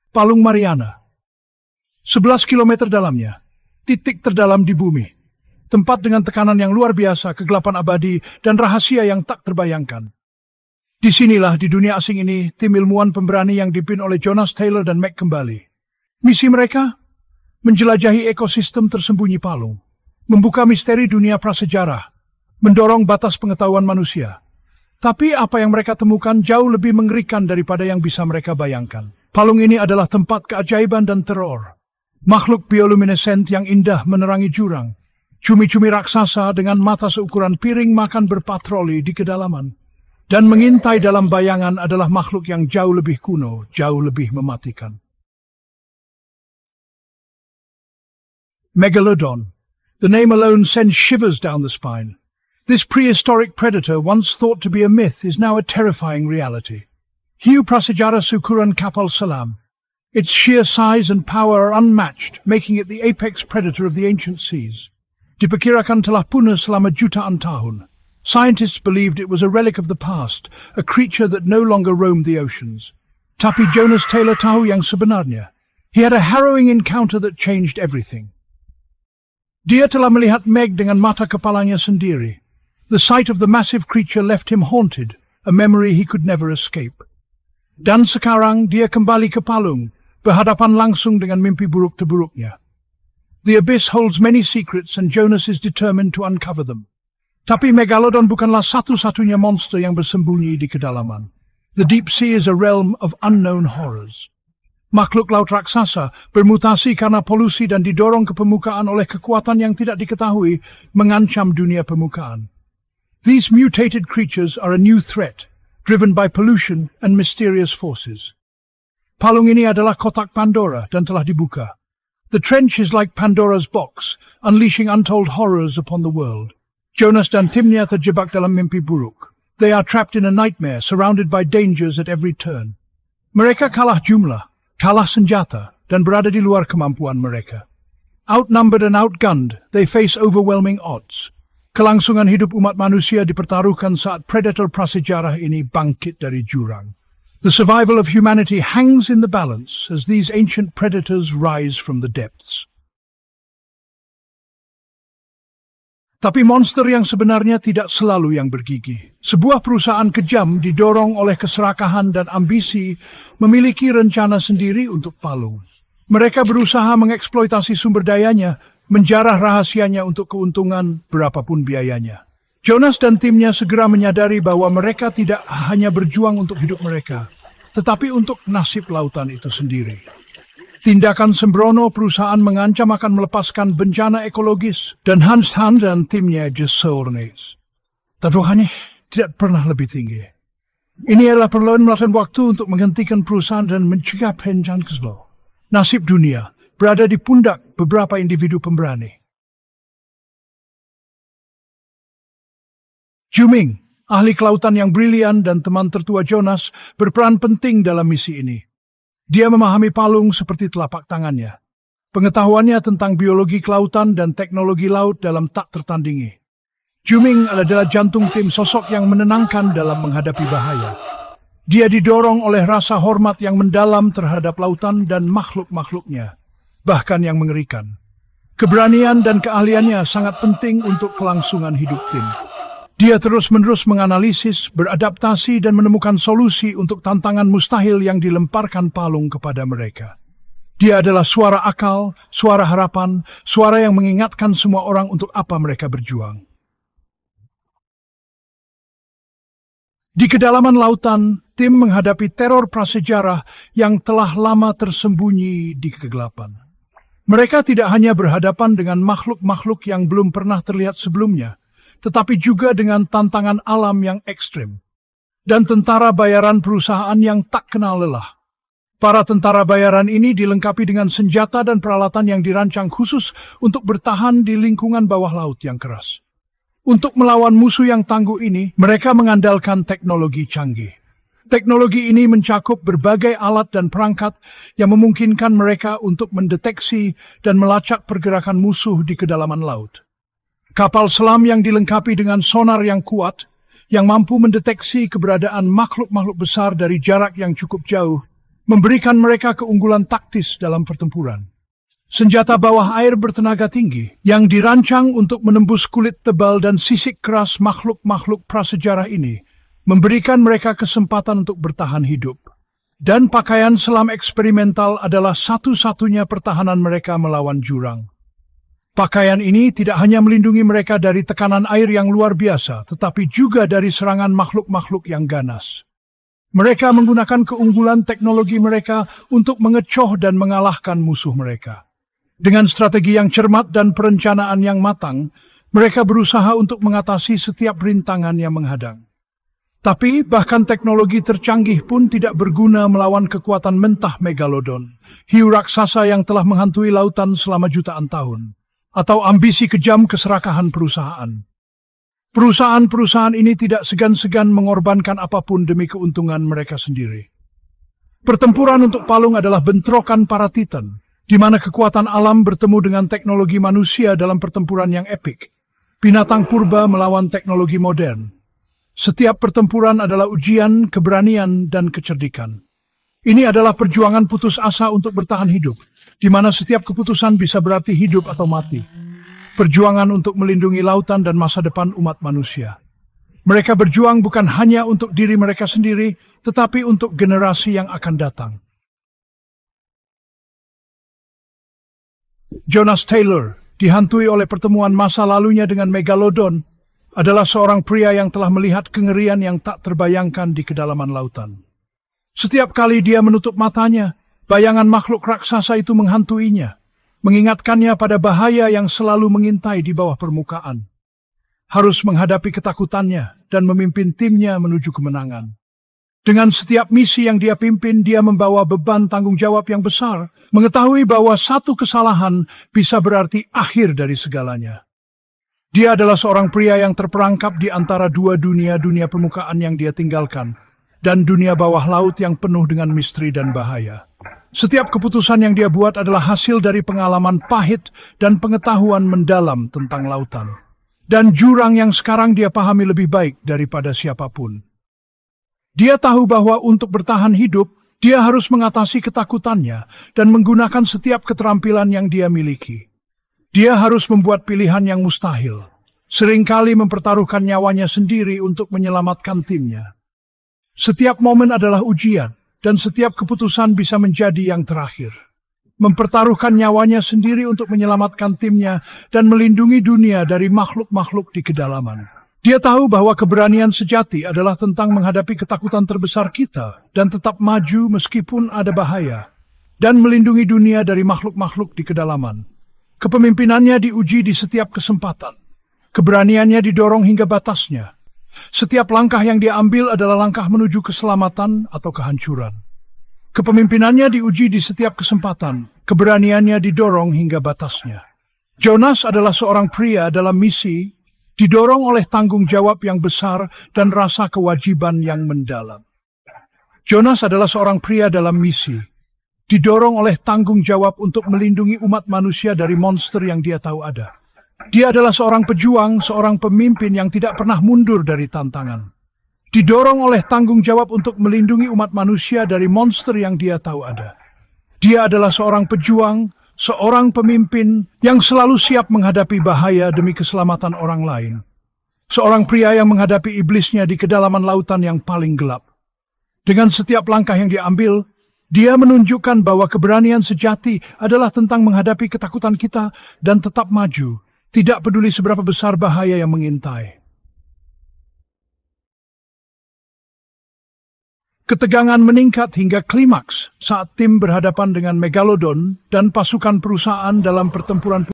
Palung Mariana. 11 kilometer dalamnya, titik terdalam di bumi. Tempat dengan tekanan yang luar biasa, kegelapan abadi, dan rahasia yang tak terbayangkan. Disinilah di dunia asing ini, tim ilmuwan pemberani yang dipimpin oleh Jonas Taylor dan Meg kembali. Misi mereka? Menjelajahi ekosistem tersembunyi Palung. Membuka misteri dunia prasejarah. Mendorong batas pengetahuan manusia. Tapi apa yang mereka temukan jauh lebih mengerikan daripada yang bisa mereka bayangkan. Palung ini adalah tempat keajaiban dan teror. Makhluk bioluminescent yang indah menerangi jurang. Cumi-cumi raksasa dengan mata seukuran piring makan berpatroli di kedalaman. Dan mengintai dalam bayangan adalah makhluk yang jauh lebih kuno, jauh lebih mematikan. Megalodon. The name alone sends shivers down the spine. This prehistoric predator, once thought to be a myth, is now a terrifying reality. Hiu prasejarah seukuran kapal selam. Its sheer size and power are unmatched, making it the apex predator of the ancient seas. Diperkirakan telah punah selama jutaan tahun. Scientists believed it was a relic of the past, a creature that no longer roamed the oceans. Tapi Jonas Taylor tahu yang sebenarnya. He had a harrowing encounter that changed everything. Dia telah melihat Meg dengan mata kepalanya sendiri. The sight of the massive creature left him haunted, a memory he could never escape. Dan sekarang dia kembali ke Palung, berhadapan langsung dengan mimpi buruk terburuknya. The abyss holds many secrets and Jonas is determined to uncover them. Tapi Megalodon bukanlah satu-satunya monster yang bersembunyi di kedalaman. The deep sea is a realm of unknown horrors. Makhluk laut raksasa bermutasi karena polusi dan didorong ke permukaan oleh kekuatan yang tidak diketahui mengancam dunia permukaan. These mutated creatures are a new threat, driven by pollution and mysterious forces. Palung ini adalah kotak Pandora dan telah dibuka. The trench is like Pandora's box, unleashing untold horrors upon the world. Jonas dan timnya terjebak dalam mimpi buruk. They are trapped in a nightmare, surrounded by dangers at every turn. Mereka kalah jumlah, kalah senjata, dan berada di luar kemampuan mereka. Outnumbered and outgunned, they face overwhelming odds. Kelangsungan hidup umat manusia dipertaruhkan saat predator prasejarah ini bangkit dari jurang. The survival of humanity hangs in the balance as these ancient predators rise from the depths. Tapi monster yang sebenarnya tidak selalu yang bergigi. Sebuah perusahaan kejam didorong oleh keserakahan dan ambisi memiliki rencana sendiri untuk Palung. Mereka berusaha mengeksploitasi sumber dayanya, menjarah rahasianya untuk keuntungan berapapun biayanya. Jonas dan timnya segera menyadari bahwa mereka tidak hanya berjuang untuk hidup mereka, tetapi untuk nasib lautan itu sendiri. Tindakan sembrono perusahaan mengancam akan melepaskan bencana ekologis, dan Hans dan timnya Jesornes. Taruhannya tidak pernah lebih tinggi. Ini adalah perlawanan melakukan waktu untuk menghentikan perusahaan dan mencegah bencana keseluruhan. Nasib dunia berada di pundak beberapa individu pemberani. Juming, ahli kelautan yang brilian dan teman tertua Jonas, berperan penting dalam misi ini. Dia memahami Palung seperti telapak tangannya. Pengetahuannya tentang biologi kelautan dan teknologi laut dalam tak tertandingi. Juming adalah jantung tim, sosok yang menenangkan dalam menghadapi bahaya. Dia didorong oleh rasa hormat yang mendalam terhadap lautan dan makhluk-makhluknya, bahkan yang mengerikan. Keberanian dan keahliannya sangat penting untuk kelangsungan hidup tim. Dia terus-menerus menganalisis, beradaptasi, dan menemukan solusi untuk tantangan mustahil yang dilemparkan Palung kepada mereka. Dia adalah suara akal, suara harapan, suara yang mengingatkan semua orang untuk apa mereka berjuang. Di kedalaman lautan, tim menghadapi teror prasejarah yang telah lama tersembunyi di kegelapan. Mereka tidak hanya berhadapan dengan makhluk-makhluk yang belum pernah terlihat sebelumnya, tetapi juga dengan tantangan alam yang ekstrim, dan tentara bayaran perusahaan yang tak kenal lelah. Para tentara bayaran ini dilengkapi dengan senjata dan peralatan yang dirancang khusus untuk bertahan di lingkungan bawah laut yang keras. Untuk melawan musuh yang tangguh ini, mereka mengandalkan teknologi canggih. Teknologi ini mencakup berbagai alat dan perangkat yang memungkinkan mereka untuk mendeteksi dan melacak pergerakan musuh di kedalaman laut. Kapal selam yang dilengkapi dengan sonar yang kuat, yang mampu mendeteksi keberadaan makhluk-makhluk besar dari jarak yang cukup jauh, memberikan mereka keunggulan taktis dalam pertempuran. Senjata bawah air bertenaga tinggi yang dirancang untuk menembus kulit tebal dan sisik keras makhluk-makhluk prasejarah ini memberikan mereka kesempatan untuk bertahan hidup. Dan pakaian selam eksperimental adalah satu-satunya pertahanan mereka melawan jurang. Pakaian ini tidak hanya melindungi mereka dari tekanan air yang luar biasa, tetapi juga dari serangan makhluk-makhluk yang ganas. Mereka menggunakan keunggulan teknologi mereka untuk mengecoh dan mengalahkan musuh mereka. Dengan strategi yang cermat dan perencanaan yang matang, mereka berusaha untuk mengatasi setiap rintangan yang menghadang. Tapi bahkan teknologi tercanggih pun tidak berguna melawan kekuatan mentah Megalodon, hiu raksasa yang telah menghantui lautan selama jutaan tahun, atau ambisi kejam keserakahan perusahaan. Perusahaan-perusahaan ini tidak segan-segan mengorbankan apapun demi keuntungan mereka sendiri. Pertempuran untuk Palung adalah bentrokan para titan, di mana kekuatan alam bertemu dengan teknologi manusia dalam pertempuran yang epik. Binatang purba melawan teknologi modern. Setiap pertempuran adalah ujian, keberanian, dan kecerdikan. Ini adalah perjuangan putus asa untuk bertahan hidup, di mana setiap keputusan bisa berarti hidup atau mati. Perjuangan untuk melindungi lautan dan masa depan umat manusia. Mereka berjuang bukan hanya untuk diri mereka sendiri, tetapi untuk generasi yang akan datang. Jonas Taylor, dihantui oleh pertemuan masa lalunya dengan Megalodon, adalah seorang pria yang telah melihat kengerian yang tak terbayangkan di kedalaman lautan. Setiap kali dia menutup matanya, bayangan makhluk raksasa itu menghantuinya, mengingatkannya pada bahaya yang selalu mengintai di bawah permukaan. Harus menghadapi ketakutannya dan memimpin timnya menuju kemenangan. Dengan setiap misi yang dia pimpin, dia membawa beban tanggung jawab yang besar, mengetahui bahwa satu kesalahan bisa berarti akhir dari segalanya. Dia adalah seorang pria yang terperangkap di antara dua dunia permukaan yang dia tinggalkan, dan dunia bawah laut yang penuh dengan misteri dan bahaya. Setiap keputusan yang dia buat adalah hasil dari pengalaman pahit dan pengetahuan mendalam tentang lautan. Dan jurang yang sekarang dia pahami lebih baik daripada siapapun. Dia tahu bahwa untuk bertahan hidup, dia harus mengatasi ketakutannya dan menggunakan setiap keterampilan yang dia miliki. Dia harus membuat pilihan yang mustahil, seringkali mempertaruhkan nyawanya sendiri untuk menyelamatkan timnya. Setiap momen adalah ujian, dan setiap keputusan bisa menjadi yang terakhir. Mempertaruhkan nyawanya sendiri untuk menyelamatkan timnya dan melindungi dunia dari makhluk-makhluk di kedalaman. Dia tahu bahwa keberanian sejati adalah tentang menghadapi ketakutan terbesar kita dan tetap maju meskipun ada bahaya, dan melindungi dunia dari makhluk-makhluk di kedalaman. Kepemimpinannya diuji di setiap kesempatan. Keberaniannya didorong hingga batasnya. Setiap langkah yang dia ambil adalah langkah menuju keselamatan atau kehancuran. Kepemimpinannya diuji di setiap kesempatan. Keberaniannya didorong hingga batasnya. Jonas adalah seorang pria dalam misi, didorong oleh tanggung jawab yang besar dan rasa kewajiban yang mendalam. Jonas adalah seorang pria dalam misi, didorong oleh tanggung jawab untuk melindungi umat manusia dari monster yang dia tahu ada. Dia adalah seorang pejuang, seorang pemimpin yang tidak pernah mundur dari tantangan. Didorong oleh tanggung jawab untuk melindungi umat manusia dari monster yang dia tahu ada. Dia adalah seorang pejuang, seorang pemimpin yang selalu siap menghadapi bahaya demi keselamatan orang lain. Seorang pria yang menghadapi iblisnya di kedalaman lautan yang paling gelap. Dengan setiap langkah yang diambil, dia menunjukkan bahwa keberanian sejati adalah tentang menghadapi ketakutan kita dan tetap maju, tidak peduli seberapa besar bahaya yang mengintai. Ketegangan meningkat hingga klimaks saat tim berhadapan dengan Megalodon dan pasukan perusahaan dalam pertempuran